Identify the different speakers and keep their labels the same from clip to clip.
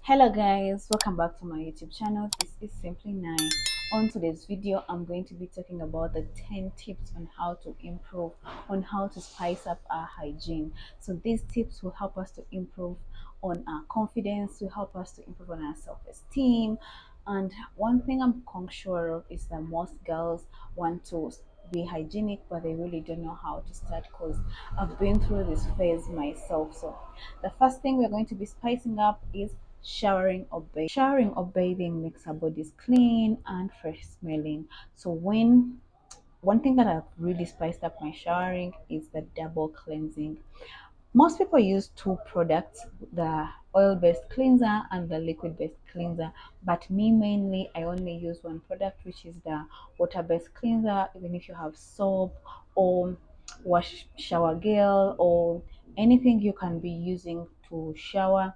Speaker 1: Hello guys, welcome back to my YouTube channel. This is Simply 9. On today's video, I'm going to be talking about the 10 tips on how to improve, on how to spice up our hygiene. So these tips will help us to improve on our confidence, will help us to improve on our self-esteem. And one thing I'm sure of is that most girls want to be hygienic, but they really don't know how to start because I've been through this phase myself. So the first thing we're going to be spicing up is showering or bathing. Showering or bathing makes our bodies clean and fresh smelling. So when one thing that I've really spiced up my showering is the double cleansing. Most people use two products, the oil-based cleanser and the liquid-based cleanser, but me mainly I only use one product, which is the water-based cleanser. Even if you have soap or wash shower gel or anything you can be using to shower,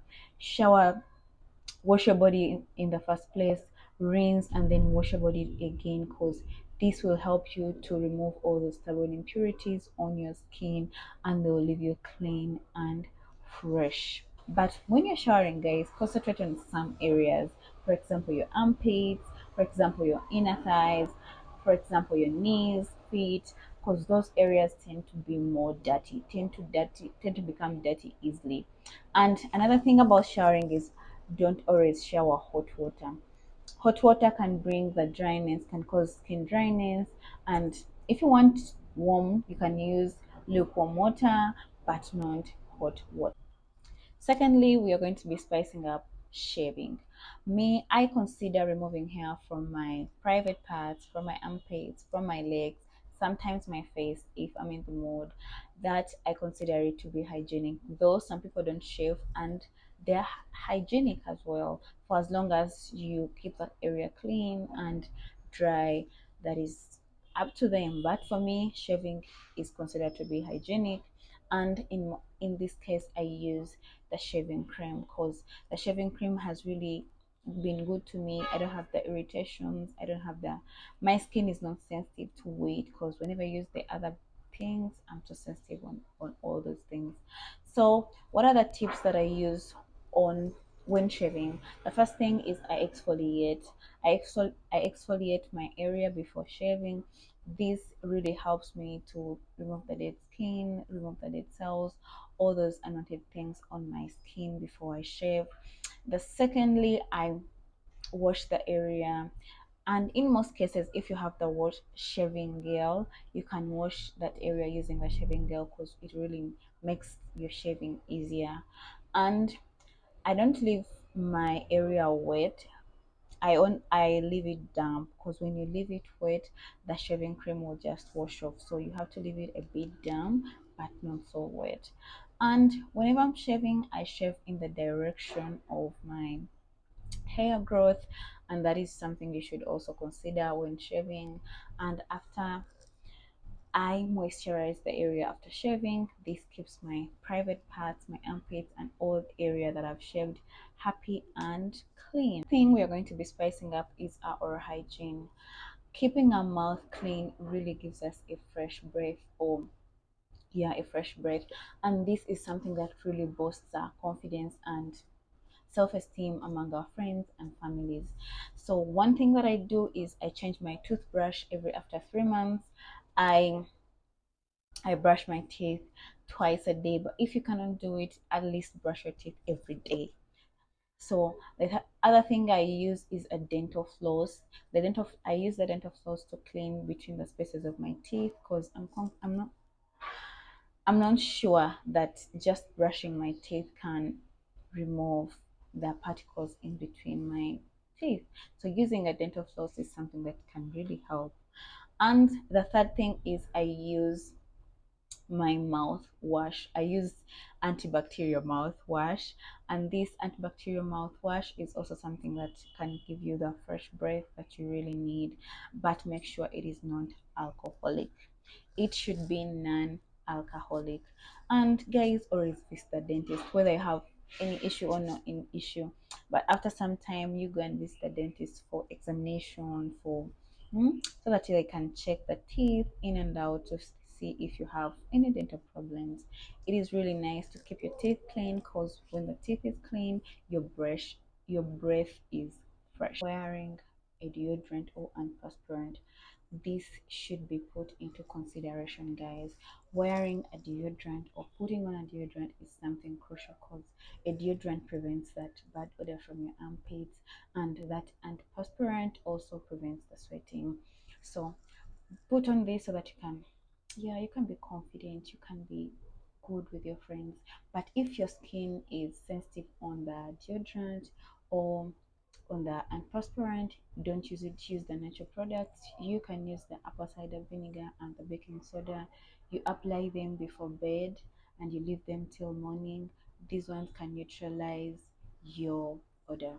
Speaker 1: wash your body in the first place, rinse and then wash your body again, because this will help you to remove all the stubborn impurities on your skin and they will leave you clean and fresh. But when you're showering, guys, concentrate on some areas. For example, your armpits, for example, your inner thighs, for example, your knees, feet, because those areas tend to be more dirty, tend to become dirty easily. And another thing about showering is don't always shower hot water. Hot water can bring the dryness, can cause skin dryness. And if you want warm, you can use lukewarm water, but not hot water. Secondly, we are going to be spicing up shaving. Me, I consider removing hair from my private parts, from my armpits, from my legs, sometimes my face if I'm in the mood. That I consider it to be hygienic. Though some people don't shave and they're hygienic as well, for as long as you keep that area clean and dry, that is up to them. But for me, shaving is considered to be hygienic, and in this case I use the shaving cream, because the shaving cream has really been good to me. I don't have the irritations, I don't have the, my skin is not sensitive to weight, because whenever I use the other things I'm too sensitive on all those things. So what are the tips that I use on when shaving? The first thing is I exfoliate. I exfoliate my area before shaving. This really helps me to remove the dead skin, remove the dead cells, all those unwanted things on my skin before I shave. The secondly, I wash the area, and in most cases if you have the wash shaving gel, you can wash that area using the shaving gel, because it really makes your shaving easier. And I don't leave my area wet. I leave it damp, because when you leave it wet, the shaving cream will just wash off. So you have to leave it a bit damp, but not so wet. And whenever I'm shaving, I shave in the direction of my hair growth, and that is something you should also consider when shaving. And after, I moisturize the area after shaving. This keeps my private parts, my armpits, and all area that I've shaved happy and clean. Thing we are going to be spicing up is our oral hygiene. Keeping our mouth clean really gives us a fresh breath, or yeah, a fresh breath. And this is something that really boosts our confidence and self-esteem among our friends and families. So one thing that I do is I change my toothbrush every after 3 months. I i brush my teeth twice a day, but if you cannot do it, at least brush your teeth every day. So the other thing I use is a dental floss. I use the dental floss to clean between the spaces of my teeth, because I'm not sure that just brushing my teeth can remove the particles in between my teeth. So using a dental floss is something that can really help. And the third thing is I use my mouthwash. I use antibacterial mouthwash, and this antibacterial mouthwash is also something that can give you the fresh breath that you really need, but make sure it is not alcoholic. It should be non-alcoholic. And guys, always visit the dentist, whether you have any issue or not any issue. But after some time, you go and visit the dentist for examination, so that they can check the teeth in and out to see if you have any dental problems. It is really nice to keep your teeth clean, because when the teeth is clean, your your breath is fresh. Wearing a deodorant or antiperspirant, this should be put into consideration, guys. Wearing a deodorant or putting on a deodorant is something crucial because a deodorant prevents that bad odor from your armpits, and that antiperspirant also prevents the sweating. So put on this so that you can, yeah, you can be confident, you can be good with your friends. But if your skin is sensitive on the deodorant or on the antiperspirant, don't use it. Use the natural products. You can use the apple cider vinegar and the baking soda. You apply them before bed and you leave them till morning. These ones can neutralize your odor.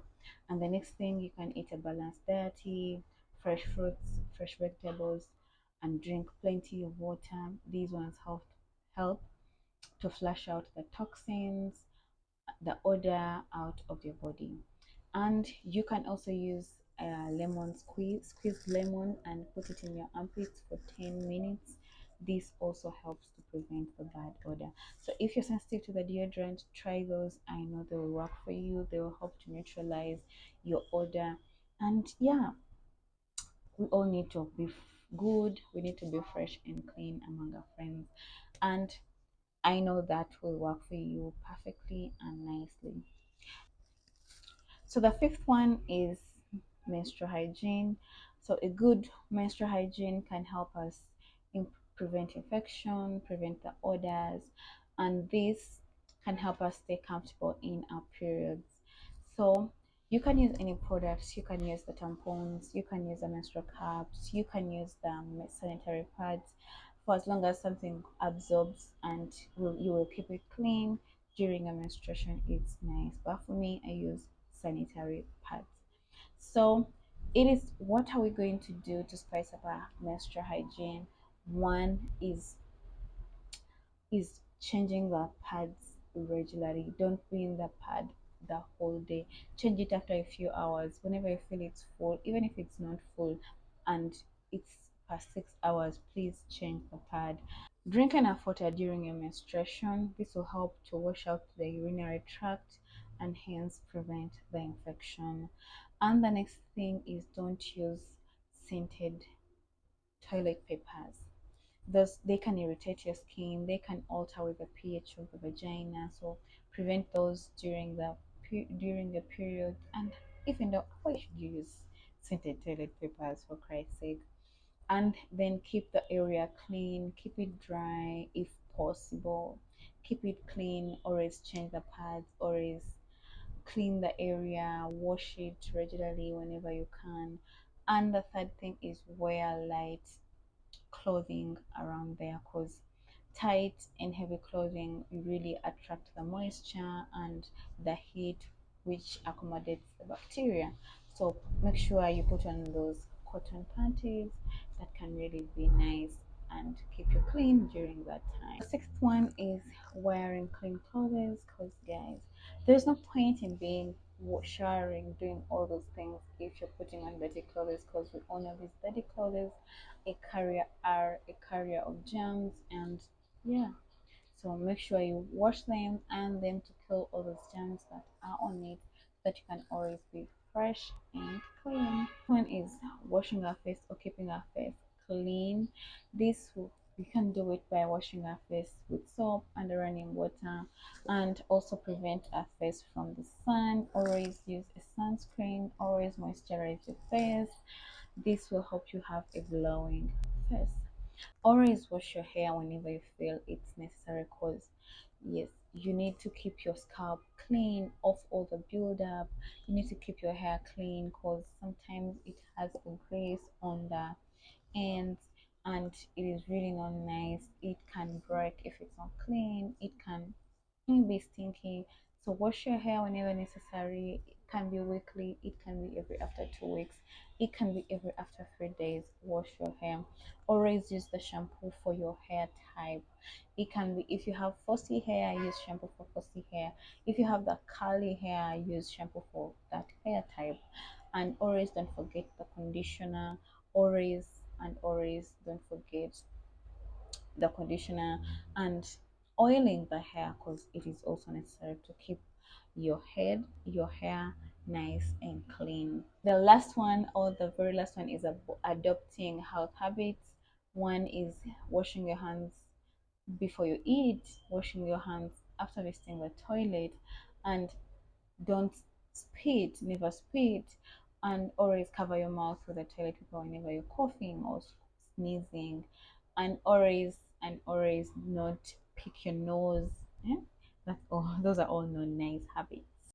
Speaker 1: And the next thing, you can eat a balanced diet, fresh fruits, fresh vegetables, and drink plenty of water. These ones help to flush out the toxins, the odor out of your body. And you can also use lemon squeeze lemon and put it in your armpits for 10 minutes. This also helps to prevent the bad odor. So if you're sensitive to the deodorant, try those. I know they will work for you. They will help to neutralize your odor. And yeah, we all need to be good. We need to be fresh and clean among our friends. And I know that will work for you perfectly and nicely. So the fifth one is menstrual hygiene. So a good menstrual hygiene can help us prevent infection, prevent the odors, and this can help us stay comfortable in our periods. So you can use any products. You can use the tampons, you can use the menstrual cups, you can use the sanitary pads, for as long as something absorbs and you will keep it clean during a menstruation. It's nice. But for me, I use sanitary pads. So it is, what are we going to do to spice up our menstrual hygiene? One is changing the pads regularly. Don't be in the pad the whole day. Change it after a few hours whenever you feel it's full, even if it's not full and it's past 6 hours. Please change the pad. Drink enough water during your menstruation. This will help to wash out the urinary tract and hence prevent the infection. And the next thing is, don't use scented toilet papers. Thus, they can irritate your skin, they can alter with the pH of the vagina. So prevent those during the period. And even though, why should you use scented toilet papers, for Christ's sake? And then keep the area clean, keep it dry if possible, keep it clean. Always change the pads, always clean the area, wash it regularly whenever you can. And the third thing is, wear light clothing around there, because tight and heavy clothing really attract the moisture and the heat, which accommodates the bacteria. So make sure you put on those cotton panties that can really be nice and keep you clean during that time. The sixth one is wearing clean clothes, because guys, there's no point in being showering, doing all those things if you're putting on dirty clothes, because we all know these dirty clothes a carrier of germs. And yeah, so make sure you wash them and then to kill all those germs that are on it, so that you can always be fresh and clean. One is washing our face or keeping our face clean. We can do it by washing our face with soap and running water, and also prevent our face from the sun. Always use a sunscreen, always moisturize your face. This will help you have a glowing face. Always wash your hair whenever you feel it's necessary, because yes, you need to keep your scalp clean off all the buildup. You need to keep your hair clean, because sometimes it has a grease on the ends and it is really not nice. It can break if it's not clean. It can be stinky. So wash your hair whenever necessary. It can be weekly, it can be every after 2 weeks, it can be every after 3 days. Wash your hair. Always use the shampoo for your hair type. It can be, if you have fussy hair, use shampoo for fussy hair. If you have the curly hair, use shampoo for that hair type. And always don't forget the conditioner. Always and always don't forget the conditioner and oiling the hair, because it is also necessary to keep your hair nice and clean. The last one, or the very last one, is adopting health habits. One is washing your hands before you eat, washing your hands after visiting the toilet, and don't spit, never spit, and always cover your mouth with the toilet paper whenever you're coughing or sneezing, and always not pick your nose. Yeah? That's all. Those are all non nice habits.